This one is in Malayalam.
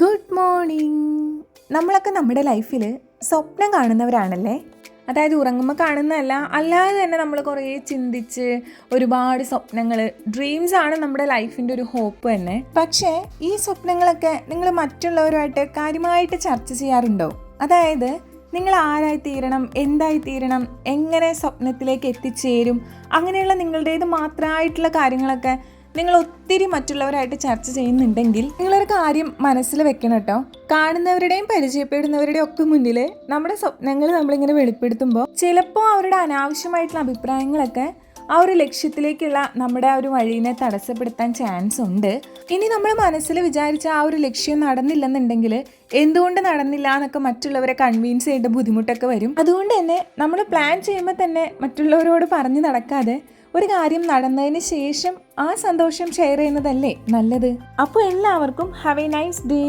Good morning. നമ്മളൊക്കെ നമ്മുടെ ലൈഫിൽ സ്വപ്നം കാണുന്നവരാണല്ലേ. അതായത് ഉറങ്ങുമ്പോൾ കാണുന്നതല്ല, അല്ലാതെ തന്നെ നമ്മൾ കുറേ ചിന്തിച്ച് ഒരുപാട് സ്വപ്നങ്ങൾ, ഡ്രീംസ് ആണ് നമ്മുടെ ലൈഫിൻ്റെ ഒരു ഹോപ്പ് തന്നെ. പക്ഷേ ഈ സ്വപ്നങ്ങളൊക്കെ നിങ്ങൾ മറ്റുള്ളവരുമായിട്ട് കാര്യമായിട്ട് ചർച്ച ചെയ്യാറുണ്ടോ? അതായത് നിങ്ങൾ ആരായിത്തീരണം, എന്തായിത്തീരണം, എങ്ങനെ സ്വപ്നത്തിലേക്ക് എത്തിച്ചേരും, അങ്ങനെയുള്ള നിങ്ങളുടേത് മാത്രമായിട്ടുള്ള കാര്യങ്ങളൊക്കെ നിങ്ങൾ ഒത്തിരി മറ്റുള്ളവരായിട്ട് ചർച്ച ചെയ്യുന്നുണ്ടെങ്കിൽ നിങ്ങളൊരു കാര്യം മനസ്സിൽ വെക്കണം കേട്ടോ. കാണുന്നവരുടെയും പരിചയപ്പെടുന്നവരുടെയും ഒക്കെ മുന്നിൽ നമ്മുടെ സ്വപ്നങ്ങൾ നമ്മളിങ്ങനെ വെളിപ്പെടുത്തുമ്പോൾ ചിലപ്പോൾ അവരുടെ അനാവശ്യമായിട്ടുള്ള അഭിപ്രായങ്ങളൊക്കെ ആ ഒരു ലക്ഷ്യത്തിലേക്കുള്ള നമ്മുടെ ആ ഒരു വഴീനെ തടസ്സപ്പെടുത്താൻ ചാൻസ് ഉണ്ട്. ഇനി നമ്മൾ മനസ്സിൽ വിചാരിച്ച ആ ഒരു ലക്ഷ്യം നടന്നില്ലെന്നുണ്ടെങ്കിൽ എന്തുകൊണ്ട് നടന്നില്ല എന്നൊക്കെ മറ്റുള്ളവരെ കൺവിൻസ് ചെയ്യേണ്ട ബുദ്ധിമുട്ടൊക്കെ വരും. അതുകൊണ്ട് തന്നെ നമ്മൾ പ്ലാൻ ചെയ്യുമ്പോൾ തന്നെ മറ്റുള്ളവരോട് പറഞ്ഞു നടക്കാതെ ഒരു കാര്യം നടന്നതിന് ശേഷം ആ സന്തോഷം ഷെയർ ചെയ്യുന്നതല്ലേ നല്ലത്. അപ്പോൾ എല്ലാവർക്കും ഹാവ് എ നൈസ് ഡേ.